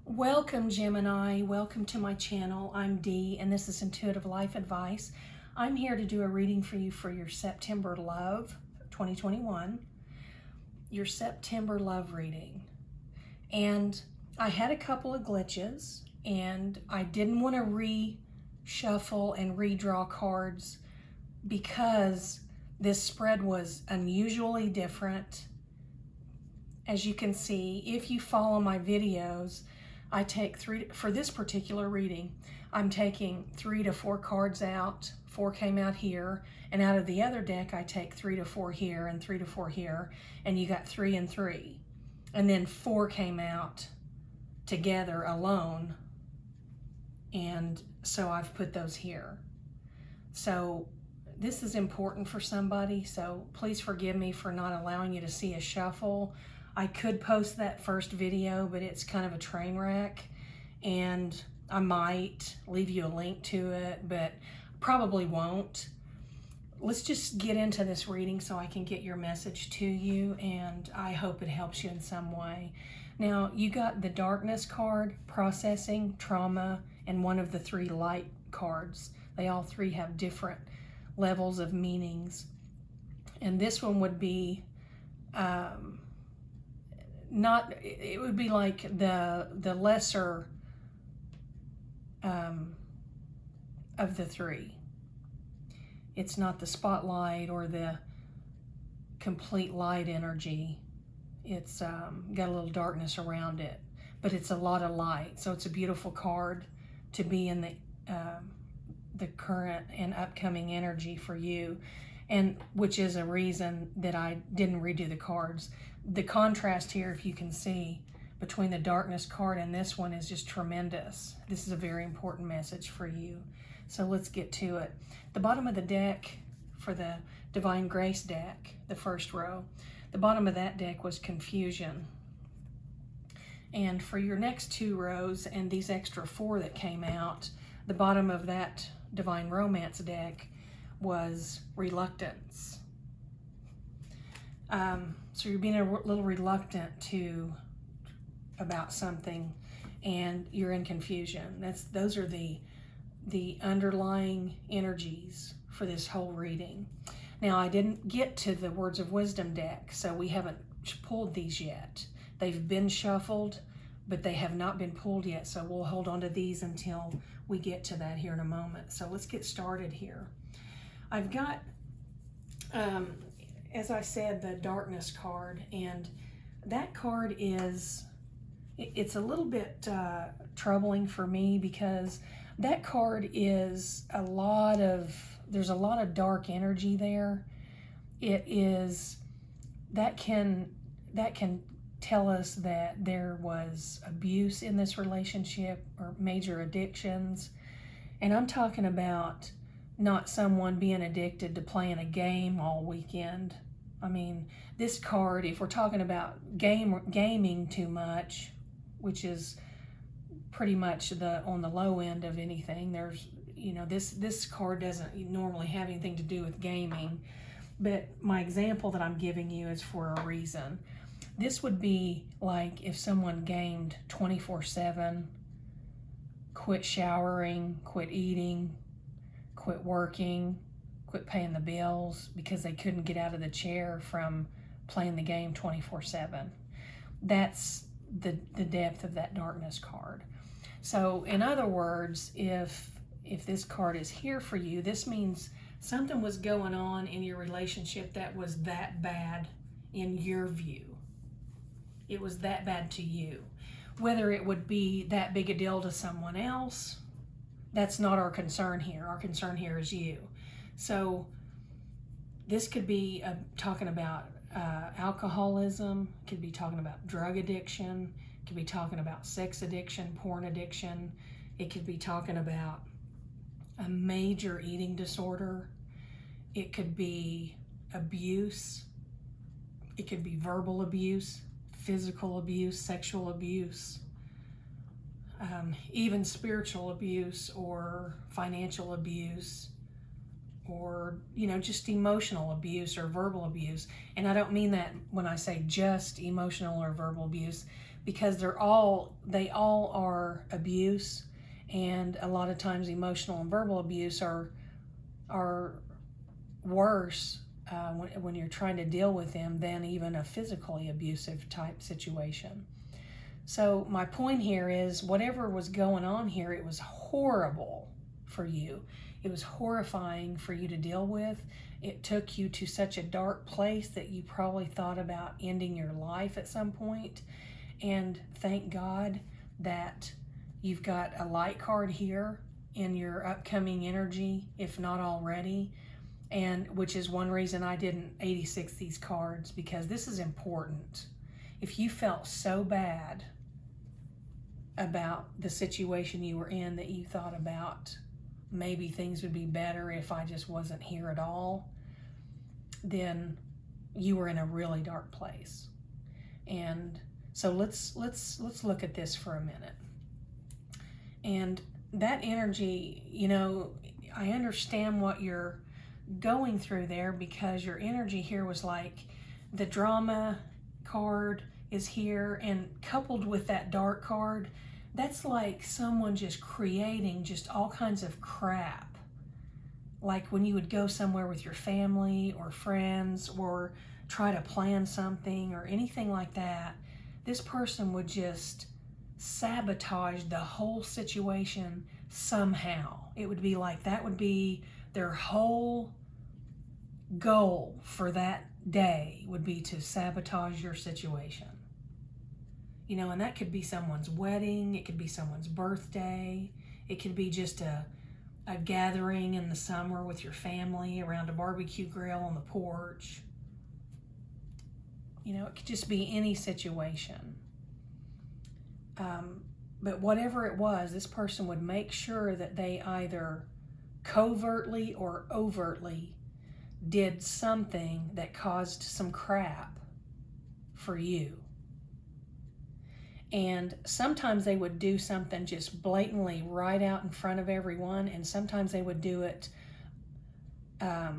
Welcome, Gemini. Welcome to my channel. I'm Dee, and this is Intuitive Life Advice. I'm here to do a reading for you for your September love 2021, your September love reading. And I had a couple of glitches, and I didn't want to reshuffle and redraw cards because this spread was unusually different. As you can see, if you follow my videos, I take for this particular reading, I'm taking 3 to 4 cards out. 4 came out here, and out of the other deck, I take 3 to 4 here and 3 to 4 here, and you got 3 and 3. And then 4 came out together alone, and so I've put those here. So this is important for somebody, so please forgive me for not allowing you to see a shuffle. I could post that first video, but it's kind of a train wreck, and I might leave you a link to it, but probably won't. Let's just get into this reading so I can get your message to you, and I hope it helps you in some way. Now, you got the darkness card, processing, trauma, and one of the 3 light cards. They all 3 have different levels of meanings. And this one would be it would be like the lesser of the 3. It's not the spotlight or the complete light energy. It's got a little darkness around it, but it's a lot of light. So it's a beautiful card to be in the current and upcoming energy for you, and which is a reason that I didn't redo the cards. The contrast here, if you can see, between the darkness card and this one is just tremendous. This is a very important message for you. So let's get to it. The bottom of the deck for the Divine Grace deck, the first row, the bottom of that deck was confusion. And for your next 2 rows and these extra 4 that came out, the bottom of that Divine Romance deck was reluctance. So you're being a little reluctant about something, and you're in confusion. Those are the underlying energies for this whole reading. Now, I didn't get to the Words of Wisdom deck, so we haven't pulled these yet. They've been shuffled, but they have not been pulled yet, so we'll hold on to these until we get to that here in a moment. So let's get started here. I've got, as I said, the darkness card, and that card it's a little bit troubling for me because that card is there's a lot of dark energy there. That can tell us that there was abuse in this relationship or major addictions. And I'm talking about not someone being addicted to playing a game all weekend. I mean, this card, if we're talking about gaming too much, which is pretty much on the low end of anything, there's, this card doesn't normally have anything to do with gaming, but my example that I'm giving you is for a reason. This would be like if someone gamed 24/7, quit showering, quit eating, quit working, quit paying the bills because they couldn't get out of the chair from playing the game 24/7. That's the depth of that darkness card. So in other words, if this card is here for you, this means something was going on in your relationship that was that bad in your view. It was that bad to you. Whether it would be that big a deal to someone else, that's not our concern here. Our concern here is you. So this could be talking about alcoholism, could be talking about drug addiction, could be talking about sex addiction, porn addiction. It could be talking about a major eating disorder. It could be abuse. It could be verbal abuse, physical abuse, sexual abuse, even spiritual abuse or financial abuse, or just emotional abuse or verbal abuse. And I don't mean that when I say just emotional or verbal abuse, because they all are abuse, and a lot of times emotional and verbal abuse are worse when you're trying to deal with them than even a physically abusive type situation. So my point here is, whatever was going on here, it was horrible for you. It was horrifying for you to deal with. It took you to such a dark place that you probably thought about ending your life at some point. And thank God that you've got a light card here in your upcoming energy, if not already. And which is one reason I didn't 86 these cards, because this is important. If you felt so bad about the situation you were in that you thought about maybe things would be better if I just wasn't here at all, then you were in a really dark place. And so let's look at this for a minute. And that energy, you know, I understand what you're going through there, because your energy here was like the drama card is here, and coupled with that dark card, that's like someone just creating just all kinds of crap. Like when you would go somewhere with your family or friends or try to plan something or anything like that, this person would just sabotage the whole situation somehow. It would be like that would be their whole goal for that day, would be to sabotage your situation. You know, and that could be someone's wedding, it could be someone's birthday, it could be just a gathering in the summer with your family around a barbecue grill on the porch. You know, it could just be any situation. But whatever it was, this person would make sure that they either covertly or overtly did something that caused some crap for you. And sometimes they would do something just blatantly right out in front of everyone, and sometimes they would do it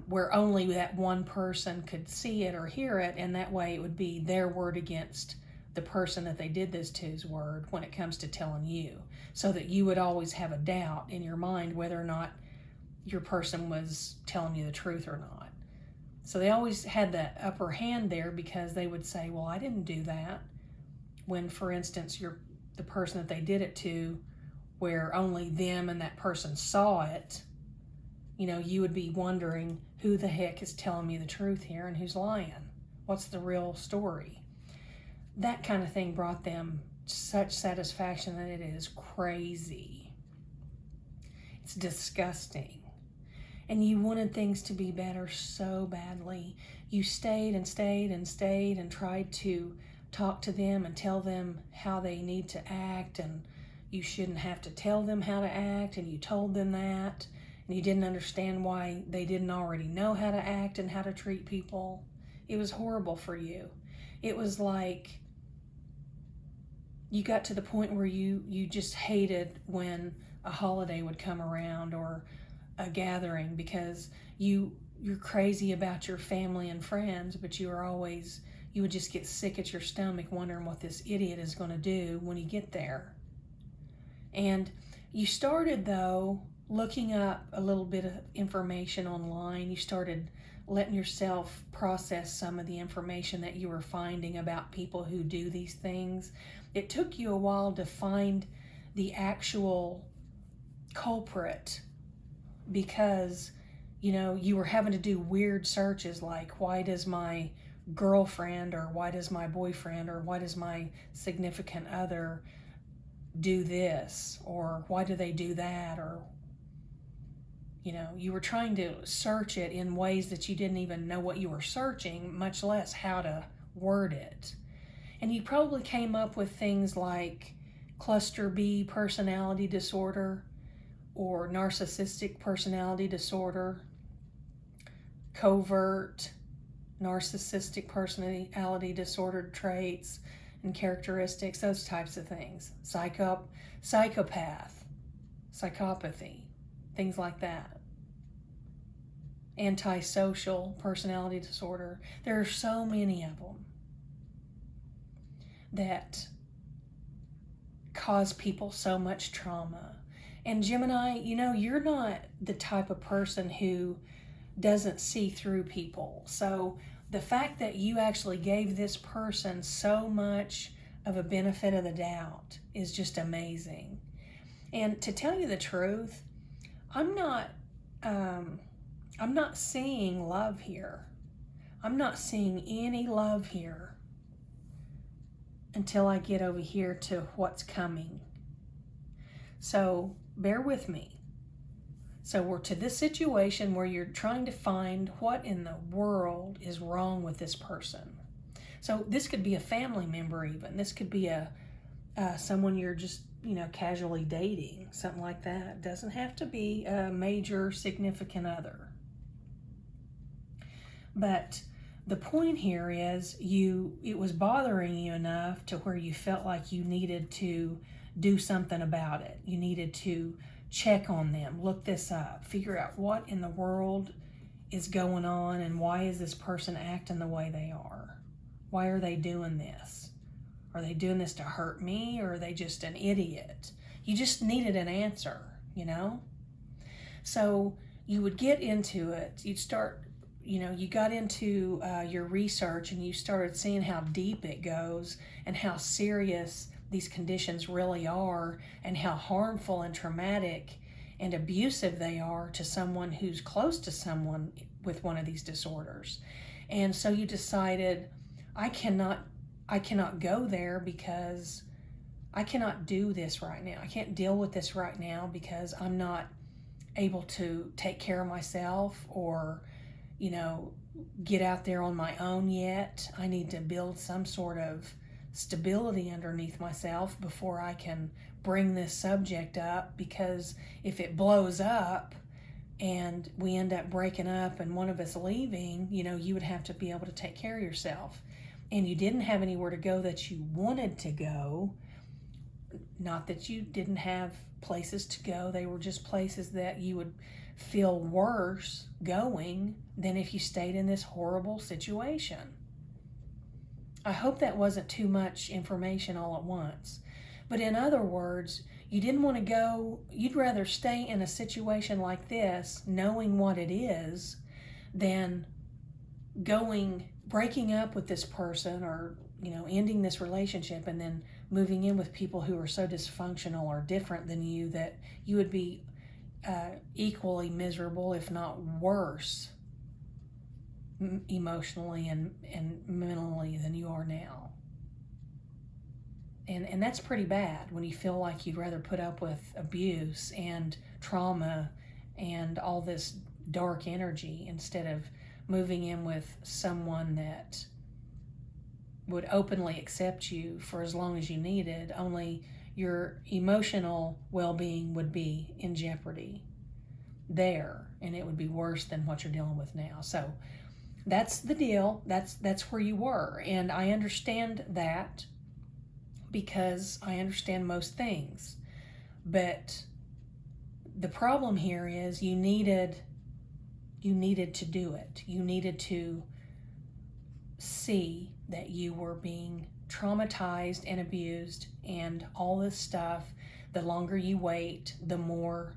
where only that one person could see it or hear it, and that way it would be their word against the person that they did this to's word when it comes to telling you, so that you would always have a doubt in your mind whether or not your person was telling you the truth or not. So they always had that upper hand there, because they would say, well, I didn't do that. When, for instance, you're the person that they did it to, where only them and that person saw it, you know, you would be wondering, who the heck is telling me the truth here and who's lying? What's the real story? That kind of thing brought them such satisfaction that it is crazy. It's disgusting. And you wanted things to be better so badly. You stayed and stayed and stayed and tried to talk to them and tell them how they need to act, and you shouldn't have to tell them how to act, and you told them that, and you didn't understand why they didn't already know how to act and how to treat people. It was horrible for you. It was like you got to the point where you just hated when a holiday would come around or a gathering, because you're crazy about your family and friends, but you would just get sick at your stomach wondering what this idiot is going to do when you get there. And you started, though, looking up a little bit of information online. You started letting yourself process some of the information that you were finding about people who do these things. It took you a while to find the actual culprit, because, you know, you were having to do weird searches like, why does my girlfriend, or why does my boyfriend, or why does my significant other do this, or why do they do that, or, you know, you were trying to search it in ways that you didn't even know what you were searching, much less how to word it. And you probably came up with things like cluster B personality disorder, or narcissistic personality disorder, covert narcissistic personality disordered traits and characteristics, those types of things. Psychopath, psychopathy, things like that. Antisocial personality disorder. There are so many of them that cause people so much trauma. And Gemini, you're not the type of person who doesn't see through people. So the fact that you actually gave this person so much of a benefit of the doubt is just amazing. And to tell you the truth, I'm not seeing love here. I'm not seeing any love here until I get over here to what's coming. So bear with me. So we're to this situation where you're trying to find what in the world is wrong with this person. So this could be a family member even. This could be someone you're just, casually dating, something like that. It doesn't have to be a major significant other. But the point here is it was bothering you enough to where you felt like you needed to do something about it. You needed to check on them, look this up, figure out what in the world is going on and why is this person acting the way they are? Why are they doing this? Are they doing this to hurt me, or are they just an idiot? You just needed an answer, So you would get into it. You'd start, you got into your research and you started seeing how deep it goes and how serious these conditions really are and how harmful and traumatic and abusive they are to someone who's close to someone with one of these disorders. And so you decided, I cannot go there because I cannot do this right now. I can't deal with this right now because I'm not able to take care of myself or, get out there on my own yet. I need to build some sort of stability underneath myself before I can bring this subject up, because if it blows up and we end up breaking up and one of us leaving, you would have to be able to take care of yourself. And you didn't have anywhere to go that you wanted to go. Not that you didn't have places to go. They were just places that you would feel worse going than if you stayed in this horrible situation. I hope that wasn't too much information all at once. But in other words, you didn't want to go, you'd rather stay in a situation like this, knowing what it is, than breaking up with this person or, ending this relationship and then moving in with people who are so dysfunctional or different than you that you would be equally miserable, if not worse, emotionally and mentally than you are now. And that's pretty bad when you feel like you'd rather put up with abuse and trauma and all this dark energy instead of moving in with someone that would openly accept you for as long as you needed, only your emotional well-being would be in jeopardy there, and it would be worse than what you're dealing with now. So that's the deal. That's where you were, and I understand that because I understand most things. But the problem here is you needed to do it. You needed to see that you were being traumatized and abused and all this stuff. The longer you wait, the more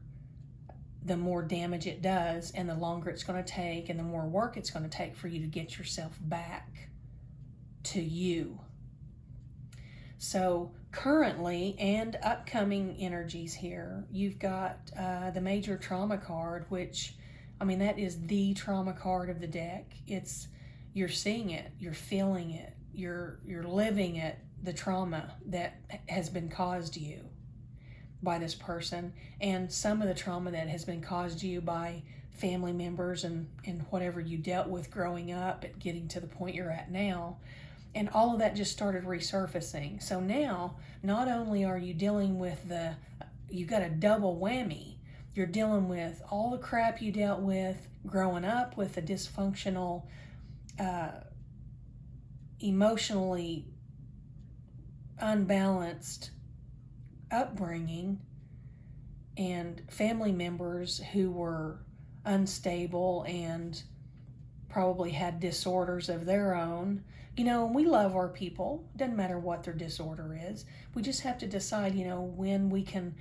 damage it does, and the longer it's going to take and the more work it's going to take for you to get yourself back to you. So currently and upcoming energies here, you've got the major trauma card, which, that is the trauma card of the deck. You're seeing it, you're feeling it, you're living it, the trauma that has been caused you by this person, and some of the trauma that has been caused you by family members and whatever you dealt with growing up and getting to the point you're at now. And all of that just started resurfacing. So now, not only are you dealing with you've got a double whammy. You're dealing with all the crap you dealt with growing up with a dysfunctional, emotionally unbalanced upbringing, and family members who were unstable and probably had disorders of their own. And we love our people. Doesn't matter what their disorder is. We just have to decide, when we can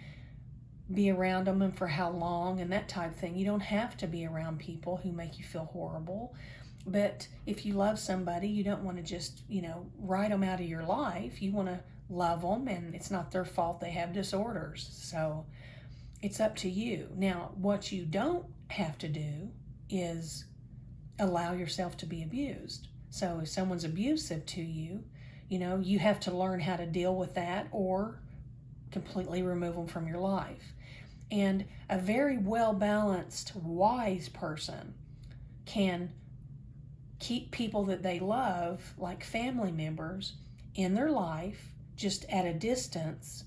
be around them and for how long and that type of thing. You don't have to be around people who make you feel horrible. But if you love somebody, you don't want to just, write them out of your life. You want to love them, and it's not their fault they have disorders. So it's up to you. Now, what you don't have to do is allow yourself to be abused. So if someone's abusive to you, you have to learn how to deal with that or completely remove them from your life. And a very well-balanced, wise person can keep people that they love, like family members, in their life, just at a distance,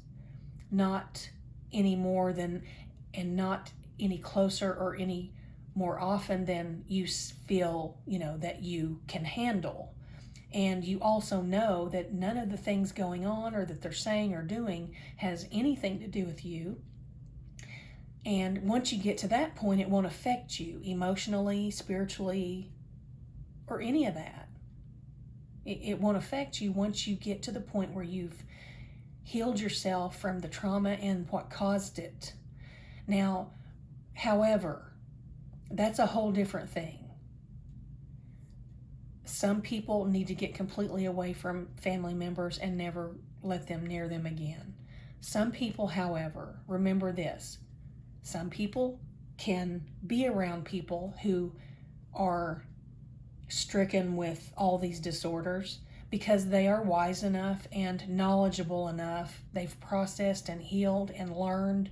not any more than, and not any closer or any more often than you feel, that you can handle. And you also know that none of the things going on or that they're saying or doing has anything to do with you. And once you get to that point, it won't affect you emotionally, spiritually, or any of that. It won't affect you once you get to the point where you've healed yourself from the trauma and what caused it. Now, however, that's a whole different thing. Some people need to get completely away from family members and never let them near them again. Some people, however, remember this. Some people can be around people who are stricken with all these disorders because they are wise enough and knowledgeable enough. They've processed and healed and learned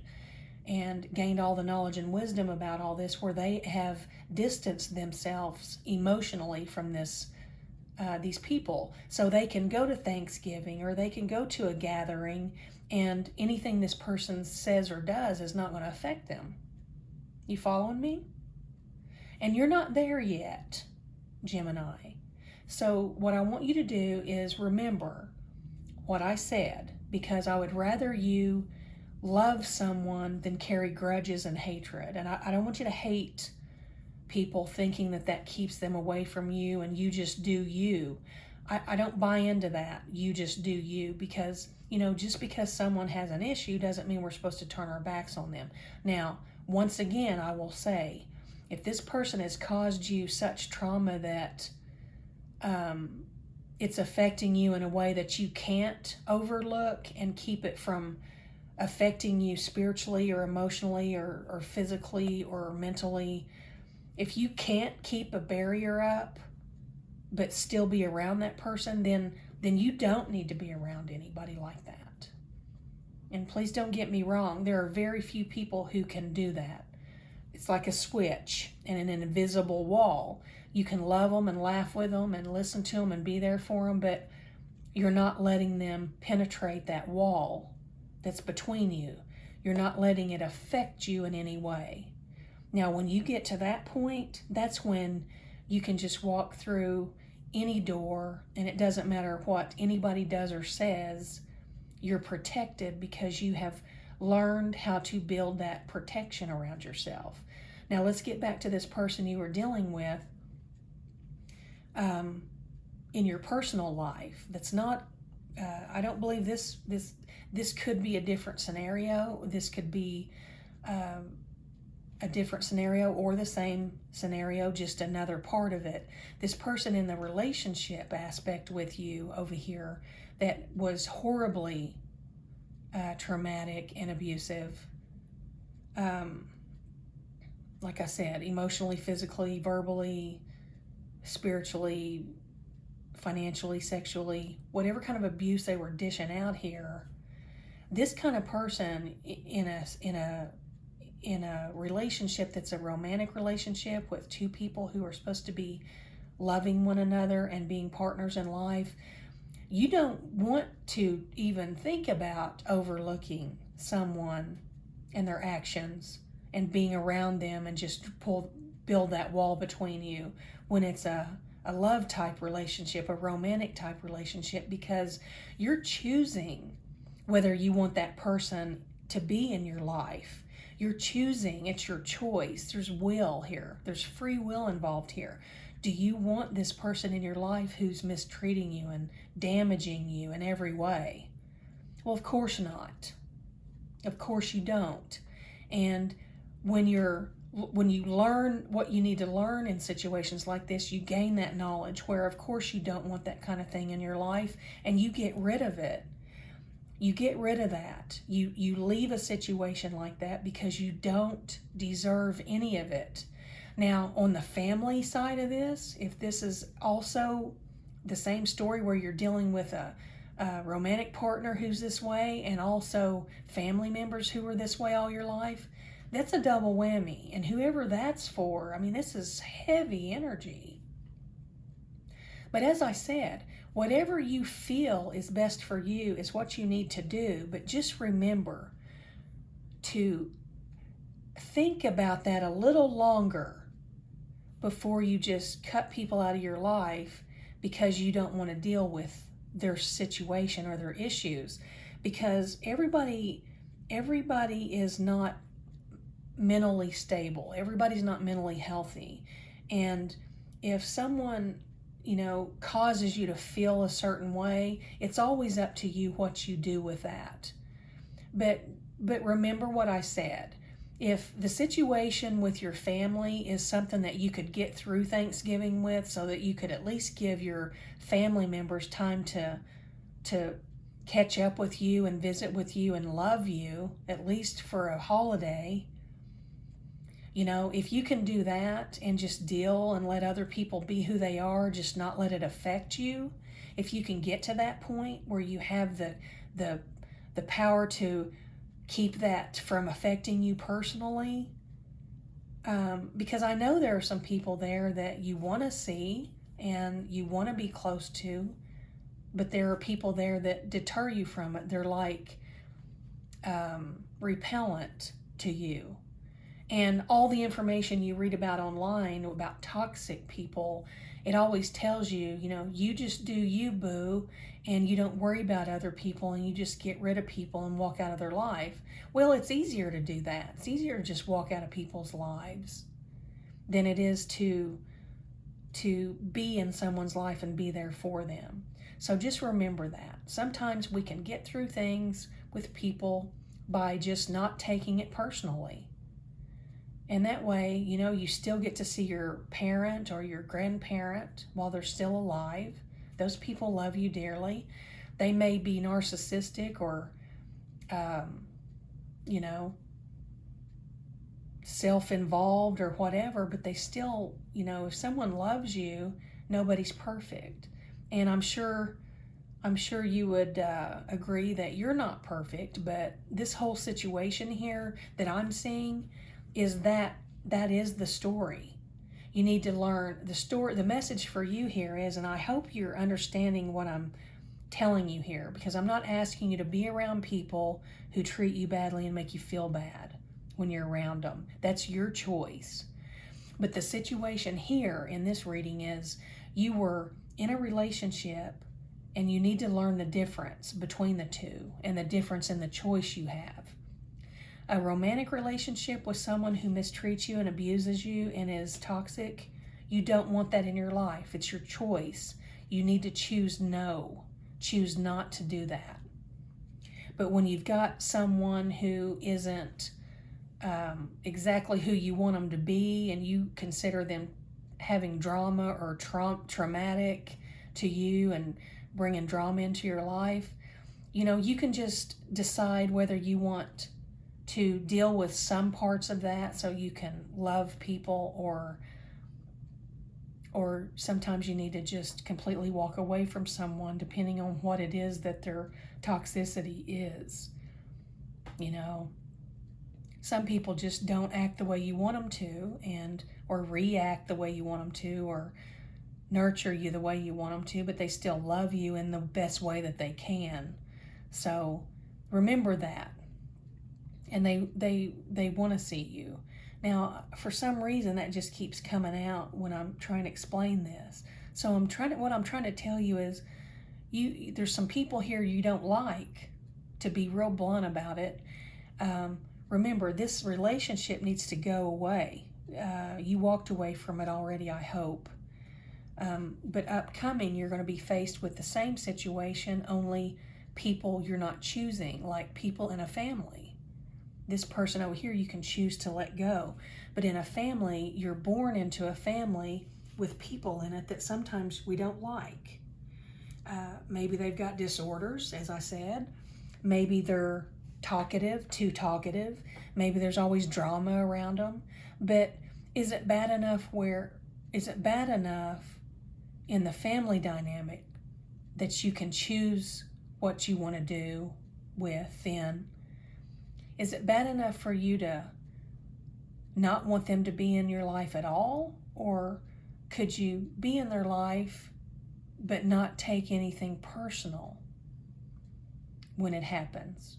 and gained all the knowledge and wisdom about all this, where they have distanced themselves emotionally from these people. So they can go to Thanksgiving or they can go to a gathering, and anything this person says or does is not going to affect them. You following me? And you're not there yet, Gemini. So what I want you to do is remember what I said, because I would rather you love someone than carry grudges and hatred. And I don't want you to hate people thinking that keeps them away from you and you just do you. I don't buy into that. You just do you, because, just because someone has an issue doesn't mean we're supposed to turn our backs on them. Now, once again, I will say, if this person has caused you such trauma that it's affecting you in a way that you can't overlook and keep it from affecting you spiritually or emotionally or physically or mentally, if you can't keep a barrier up but still be around that person, then you don't need to be around anybody like that. And please don't get me wrong, there are very few people who can do that. It's like a switch and an invisible wall. You can love them and laugh with them and listen to them and be there for them, but you're not letting them penetrate that wall that's between you. You're not letting it affect you in any way. Now, when you get to that point, that's when you can just walk through any door, and it doesn't matter what anybody does or says, you're protected because you have learned how to build that protection around yourself. Now, let's get back to this person you were dealing with in your personal life. That's not, I don't believe this could be a different scenario. This could be a different scenario or the same scenario, just another part of it. This person in the relationship aspect with you over here that was horribly traumatic and abusive, like I said, emotionally, physically, verbally, spiritually, financially, sexually, whatever kind of abuse they were dishing out here, this kind of person in a relationship that's a romantic relationship with two people who are supposed to be loving one another and being partners in life, you don't want to even think about overlooking someone and their actions and being around them and just build that wall between you when it's a love type relationship, a romantic type relationship, because you're choosing whether you want that person to be in your life. You're choosing, it's your choice. There's will here. There's free will involved here. Do you want this person in your life who's mistreating you and damaging you in every way? Well, of course not. Of course you don't. And when you learn what you need to learn in situations like this, you gain that knowledge where, of course, you don't want that kind of thing in your life, and you get rid of it. You get rid of that. You leave a situation like that because you don't deserve any of it. Now, on the family side of this, if this is also the same story where you're dealing with a romantic partner who's this way and also family members who are this way all your life, that's a double whammy. And whoever that's for, I mean, this is heavy energy. But as I said, whatever you feel is best for you is what you need to do. But just remember to think about that a little longer before you just cut people out of your life because you don't want to deal with their situation or their issues. Because everybody is not mentally stable. Everybody's not mentally healthy. And if someone, causes you to feel a certain way, it's always up to you what you do with that. But remember what I said. If the situation with your family is something that you could get through Thanksgiving with, so that you could at least give your family members time to catch up with you and visit with you and love you, at least for a holiday, if you can do that and just deal and let other people be who they are, just not let it affect you, if you can get to that point where you have the power to keep that from affecting you personally, because I know there are some people there that you want to see and you want to be close to, but there are people there that deter you from it. They're like repellent to you. And all the information you read about online about toxic people, it always tells you, you just do you, boo, and you don't worry about other people and you just get rid of people and walk out of their life. Well, it's easier to do that. It's easier to just walk out of people's lives than it is to be in someone's life and be there for them. So just remember that. Sometimes we can get through things with people by just not taking it personally. And that way, you still get to see your parent or your grandparent while they're still alive. Those people love you dearly. They may be narcissistic or, self-involved or whatever, but they still, if someone loves you, nobody's perfect. And I'm sure you would agree that you're not perfect, but this whole situation here that I'm seeing is that is the story. You need to learn the story. The message for you here is, and I hope you're understanding what I'm telling you here, because I'm not asking you to be around people who treat you badly and make you feel bad when you're around them. That's your choice. But the situation here in this reading is you were in a relationship and you need to learn the difference between the two and the difference in the choice you have. A romantic relationship with someone who mistreats you and abuses you and is toxic, you don't want that in your life. It's your choice. You need to choose no. Choose not to do that. But when you've got someone who isn't exactly who you want them to be, and you consider them having drama or traumatic to you and bringing drama into your life, you can just decide whether you want to deal with some parts of that so you can love people, or sometimes you need to just completely walk away from someone depending on what it is that their toxicity is. Some people just don't act the way you want them to, or react the way you want them to, or nurture you the way you want them to, but they still love you in the best way that they can. So remember that. And they want to see you. Now, for some reason, that just keeps coming out when I'm trying to explain this. So what I'm trying to tell you is, there's some people here you don't like, to be real blunt about it. Remember, this relationship needs to go away. You walked away from it already, I hope. But upcoming, you're going to be faced with the same situation, only people you're not choosing, like people in a family. This person over here, you can choose to let go. But in a family, you're born into a family with people in it that sometimes we don't like. Maybe they've got disorders, as I said. Maybe they're talkative, too talkative. Maybe there's always drama around them. But is it bad enough in the family dynamic that you can choose what you want to do with them? Is it bad enough for you to not want them to be in your life at all? Or could you be in their life but not take anything personal when it happens?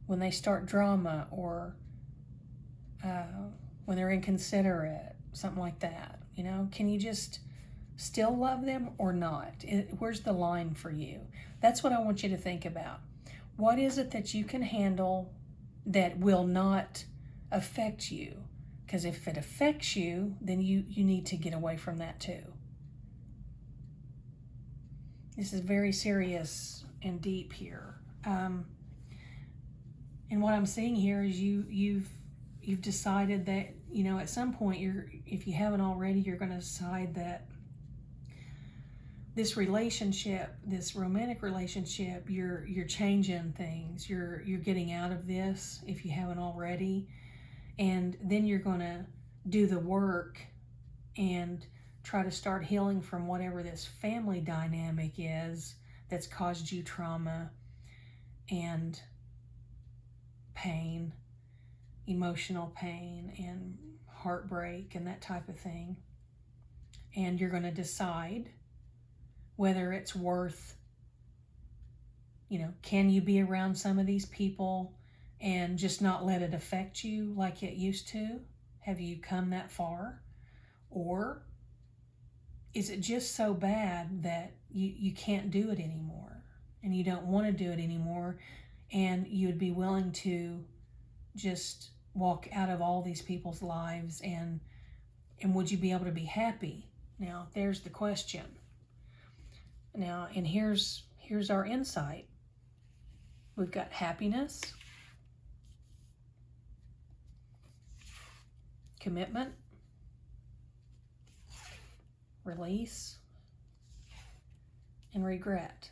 When they start drama, or when they're inconsiderate, something like that. Can you just still love them or not? Where's the line for you? That's what I want you to think about. What is it that you can handle that will not affect you? Because if it affects you, then you need to get away from that too. This is very serious and deep here. And what I'm seeing here is you've decided that, at some point, if you haven't already, you're going to decide that this relationship, this romantic relationship, you're changing things. You're getting out of this if you haven't already. And then you're going to do the work and try to start healing from whatever this family dynamic is that's caused you trauma and pain, emotional pain and heartbreak and that type of thing. And you're going to decide whether it's worth, can you be around some of these people and just not let it affect you like it used to? Have you come that far? Or is it just so bad that you can't do it anymore and you don't want to do it anymore, and you would be willing to just walk out of all these people's lives, and would you be able to be happy? Now, there's the question. Now, and here's our insight. We've got happiness, commitment, release, and regret.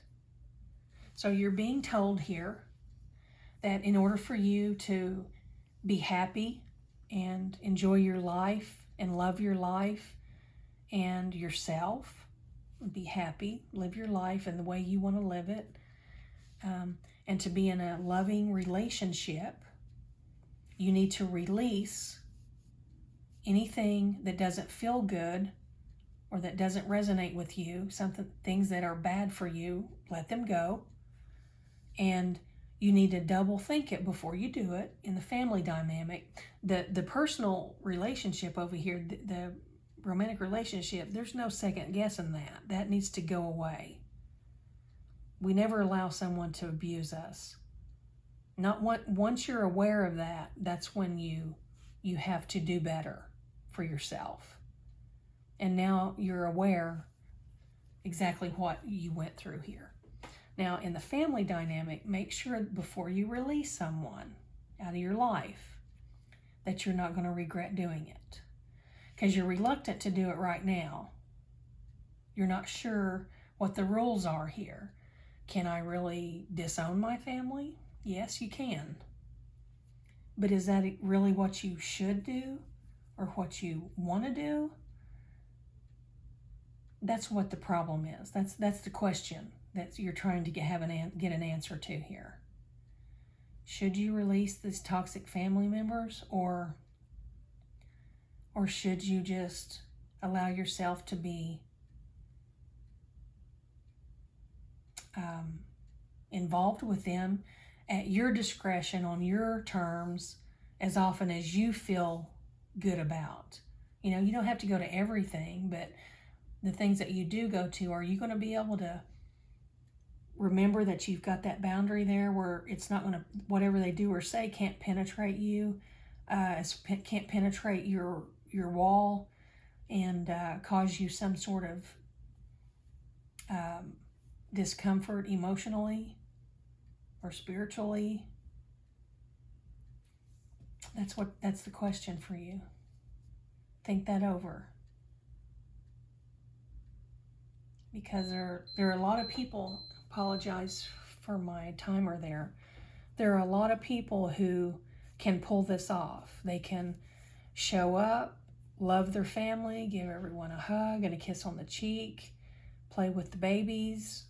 So you're being told here that in order for you to be happy and enjoy your life and love your life and yourself, be happy, live your life in the way you want to live it, and to be in a loving relationship, you need to release anything that doesn't feel good or that doesn't resonate with you, things that are bad for you, let them go. And you need to double think it before you do it. In the family dynamic, the personal relationship over here, the romantic relationship, there's no second guessing that. That needs to go away. We never allow someone to abuse us. Once you're aware of that, that's when you have to do better for yourself. And now you're aware exactly what you went through here. Now, in the family dynamic, make sure before you release someone out of your life that you're not going to regret doing it. Because you're reluctant to do it right now. You're not sure what the rules are here. Can I really disown my family? Yes, you can. But is that really what you should do or what you want to do? That's what the problem is. That's the question that you're trying to get an answer to here. Should you release these toxic family members, or should you just allow yourself to be involved with them at your discretion, on your terms, as often as you feel good about? You don't have to go to everything, but the things that you do go to, are you going to be able to remember that you've got that boundary there where it's not going to, whatever they do or say can't penetrate you, can't penetrate your wall? and cause you some sort of discomfort emotionally or spiritually? That's the question for you. Think that over. Because there are a lot of people, apologize for my timer there. There are a lot of people who can pull this off. They can show up, love their family, give everyone a hug and a kiss on the cheek, play with the babies,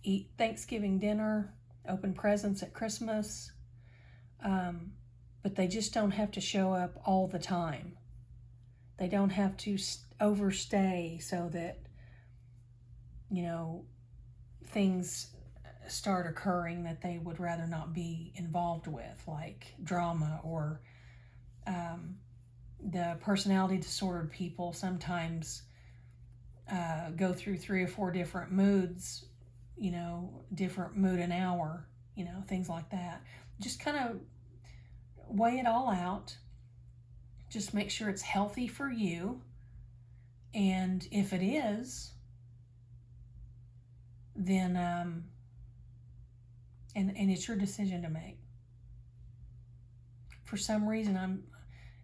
eat Thanksgiving dinner, open presents at Christmas. But they just don't have to show up all the time. They don't have to overstay so that, things start occurring that they would rather not be involved with, like drama or the personality disordered people sometimes go through 3 or 4 different moods, different mood an hour, things like that. Just kind of weigh it all out. Just make sure it's healthy for you. And if it is, then and it's your decision to make. For some reason,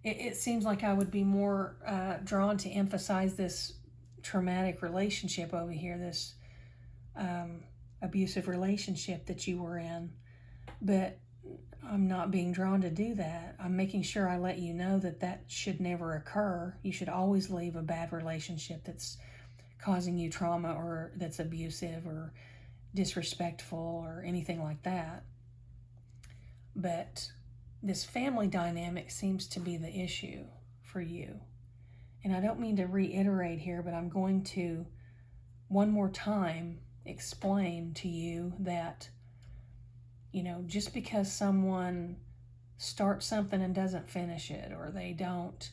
it seems like I would be more drawn to emphasize this traumatic relationship over here, this abusive relationship that you were in, but I'm not being drawn to do that. I'm making sure I let you know that should never occur. You should always leave a bad relationship that's causing you trauma or that's abusive or disrespectful or anything like that. But this family dynamic seems to be the issue for you. And I don't mean to reiterate here, but I'm going to one more time explain to you that, just because someone starts something and doesn't finish it, or they don't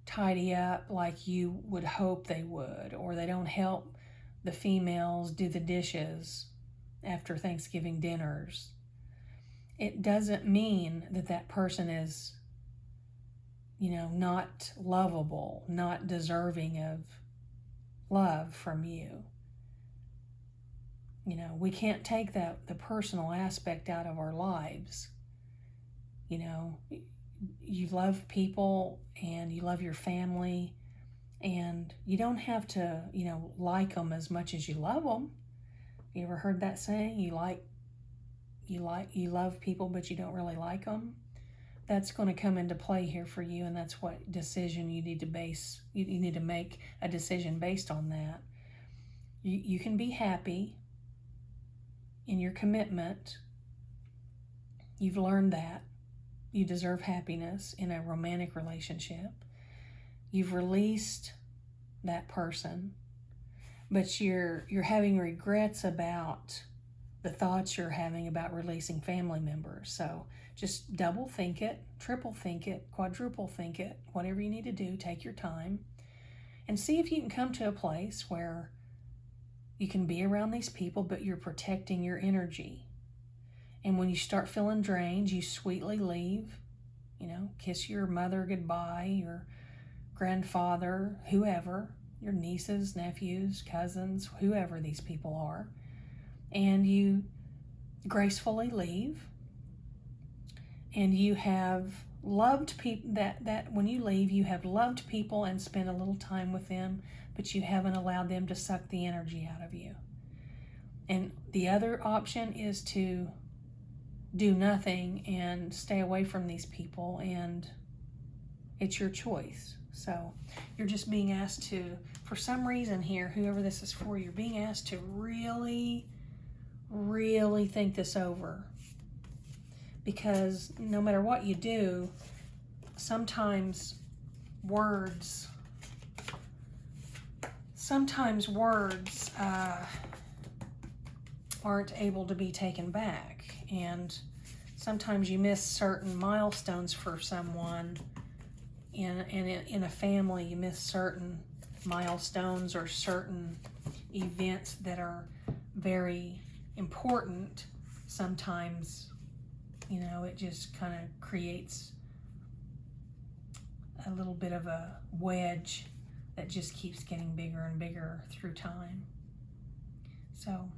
tidy up like you would hope they would, or they don't help the females do the dishes after Thanksgiving dinners, it doesn't mean that person is, not lovable, not deserving of love from you. We can't take the personal aspect out of our lives. You love people and you love your family, and you don't have to, like them as much as you love them. You ever heard that saying? You love people, but you don't really like them. That's going to come into play here for you, and that's what decision you need to you need to make a decision based on that. You can be happy in your commitment. You've learned that. You deserve happiness in a romantic relationship. You've released that person, but you're having regrets about the thoughts you're having about releasing family members. So just double think it, triple think it, quadruple think it, whatever you need to do. Take your time and see if you can come to a place where you can be around these people, but you're protecting your energy. And when you start feeling drained, you sweetly leave, kiss your mother goodbye, your grandfather, whoever, your nieces, nephews, cousins, whoever these people are, and you gracefully leave. And you have loved people, that when you leave, you have loved people and spent a little time with them, but you haven't allowed them to suck the energy out of you. And the other option is to do nothing and stay away from these people, and it's your choice. So you're just being asked to, for some reason here, whoever this is for, you're being asked to really, really think this over. Because no matter what you do, sometimes words aren't able to be taken back. And sometimes you miss certain milestones for someone in a family. You miss certain milestones or certain events that are very important. Sometimes, it just kind of creates a little bit of a wedge that just keeps getting bigger and bigger through time. So,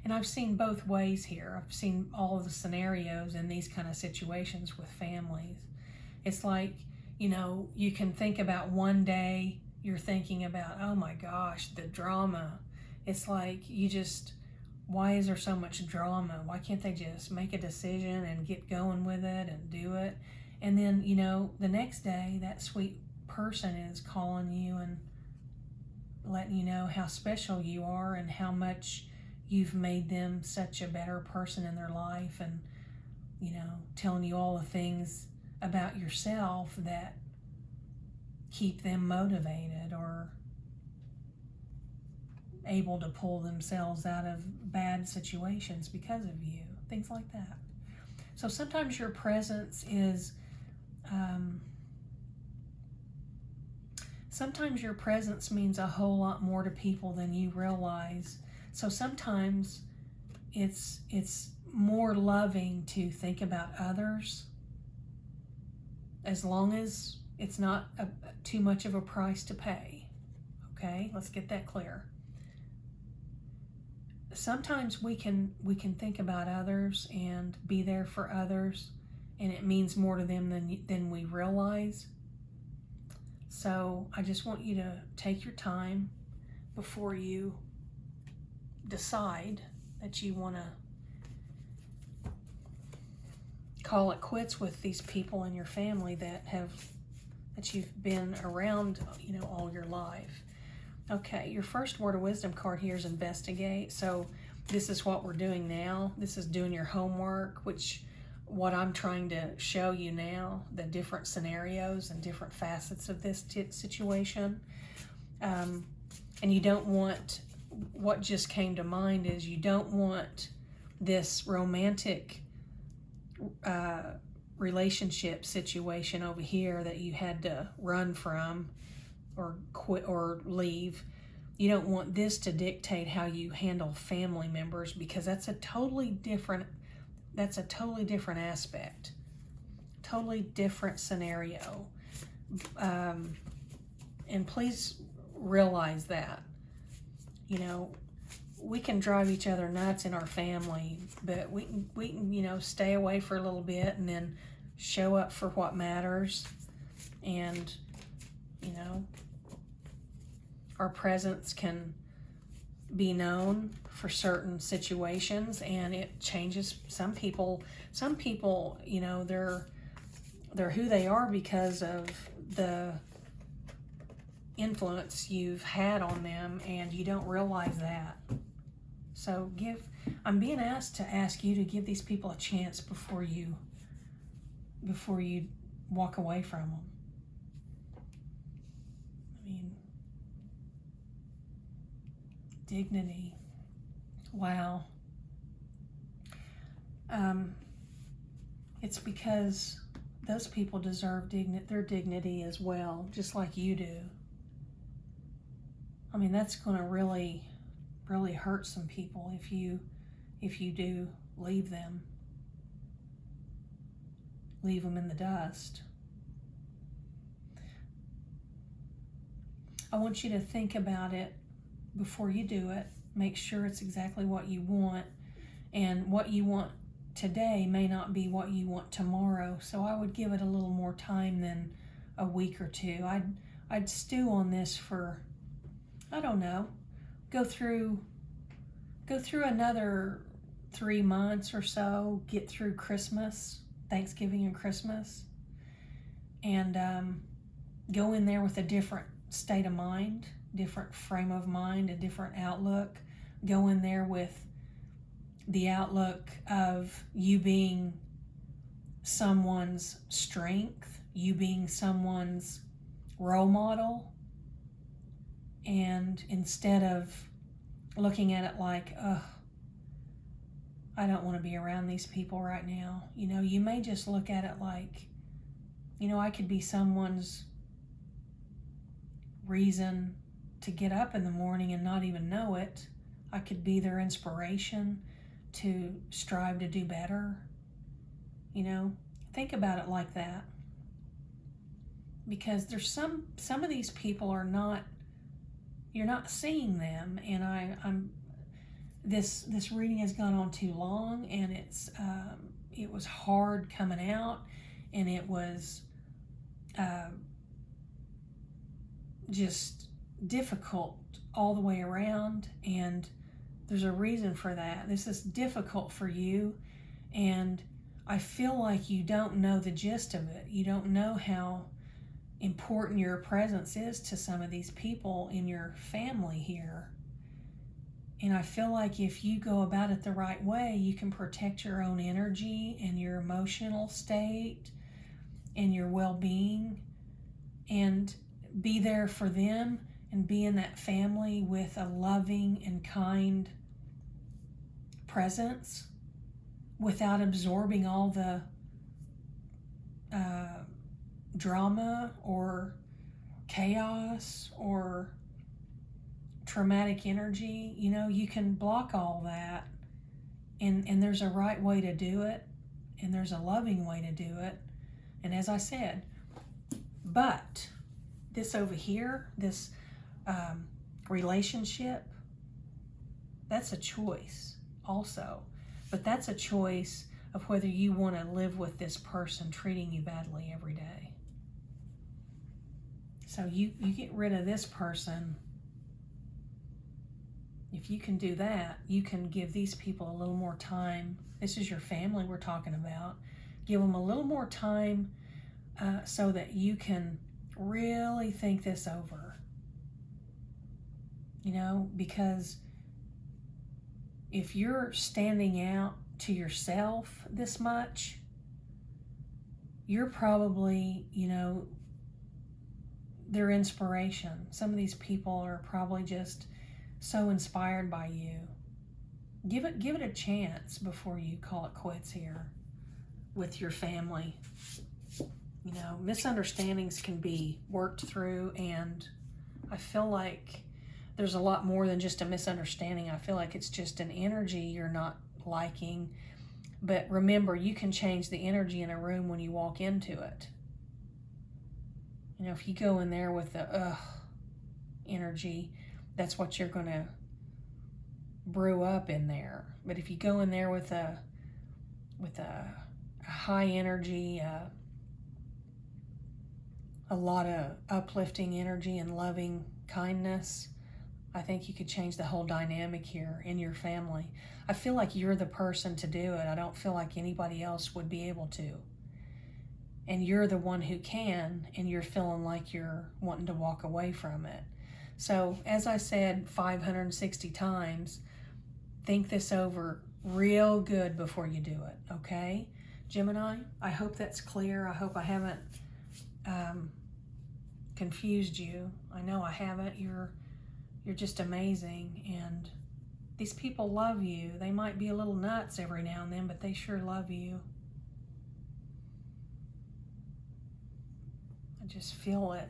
and I've seen both ways here. I've seen all of the scenarios in these kind of situations with families. It's like, you can think about one day, you're thinking about, oh my gosh, the drama. It's like why is there so much drama? Why can't they just make a decision and get going with it and do it? And then, the next day, that sweet person is calling you and letting you know how special you are and how much you've made them such a better person in their life, and, telling you all the things about yourself that keep them motivated or able to pull themselves out of bad situations because of you, things like that. So sometimes your presence is sometimes your presence means a whole lot more to people than you realize. So sometimes it's more loving to think about others, as long as it's not too much of a price to pay. Okay, let's get that clear. Sometimes we can think about others and be there for others, and it means more to them than we realize. So I just want you to take your time before you decide that you want to call it quits with these people in your family that you've been around, all your life. Okay, your first word of wisdom card here is investigate. So this is what we're doing now. This is doing your homework, what I'm trying to show you now, the different scenarios and different facets of this situation. And you don't want, what just came to mind is you don't want this romantic relationship situation over here that you had to run from or quit or leave. You don't want this to dictate how you handle family members, because that's a totally different aspect, totally different scenario. And please realize that, we can drive each other nuts in our family, but we can stay away for a little bit and then show up for what matters. And our presence can be known for certain situations, and it changes some people. Some people, they're who they are because of the influence you've had on them, and you don't realize that. So I'm being asked to ask you to give these people a chance before you walk away from them. Dignity. Wow. It's because those people deserve their dignity as well, just like you do. That's going to really, really hurt some people if you do leave them in the dust. I want you to think about it before you do it. Make sure it's exactly what you want, and what you want today may not be what you want tomorrow. So I would give it a little more time than a week or two. I'd stew on this for, I don't know, go through another 3 months or so, get through Christmas, Thanksgiving and Christmas, and go in there with a different state of mind, different frame of mind, a different outlook. Go in there with the outlook of you being someone's strength, you being someone's role model, and instead of looking at it like, ugh, I don't want to be around these people right now. You may just look at it like, I could be someone's reason to get up in the morning and not even know it. I could be their inspiration to strive to do better. Think about it like that. because there's some of these people are not, you're not seeing them, and I'm this reading has gone on too long, and it was hard coming out, and it was just difficult all the way around, and there's a reason for that. This is difficult for you, and I feel like you don't know the gist of it. You don't know how important your presence is to some of these people in your family here. And I feel like if you go about it the right way, you can protect your own energy and your emotional state and your well-being, and be there for them and be in that family with a loving and kind presence without absorbing all the drama or chaos or traumatic energy. You know, you can block all that, and there's a right way to do it, and there's a loving way to do it. And as I said, but this over here, this relationship, that's a choice also. But that's a choice of whether you want to live with this person treating you badly every day. So you get rid of this person. If you can do that, you can give these people a little more time. This is your family we're talking about. Give them a little more time so that you can really think this over. You know, because if you're standing out to yourself this much, you're probably, you know, their inspiration. Some of these people are probably just so inspired by you. Give it a chance before you call it quits here with your family. You know, misunderstandings can be worked through, and I feel like there's a lot more than just a misunderstanding. I feel like it's just an energy you're not liking. But remember, you can change the energy in a room when you walk into it. You know, if you go in there with the energy, that's what you're going to brew up in there. But if you go in there with a high energy, a lot of uplifting energy and loving kindness, I think you could change the whole dynamic here in your family. I feel like you're the person to do it. I don't feel like anybody else would be able to. And you're the one who can, and you're feeling like you're wanting to walk away from it. So, as I said 560 times, think this over real good before you do it, okay? Gemini, I hope that's clear. I hope I haven't confused you. I know I haven't. You're just amazing, and these people love you. They might be a little nuts every now and then, but they sure love you. I just feel it.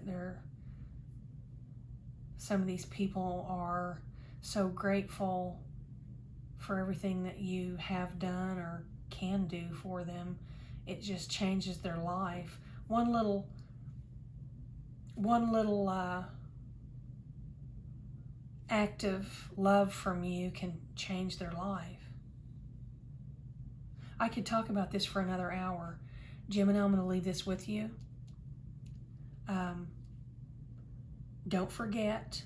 Some of these people are so grateful for everything that you have done or can do for them. It just changes their life. One little act of love from you can change their life. I could talk about this for another hour. Gemini, I'm going to leave this with you. Don't forget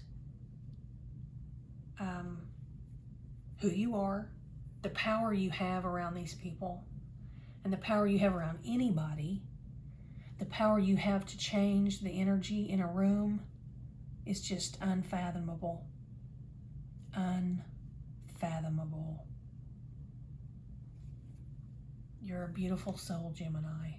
who you are, the power you have around these people, and the power you have around anybody. The power you have to change the energy in a room is just unfathomable. Unfathomable. You're a beautiful soul, Gemini.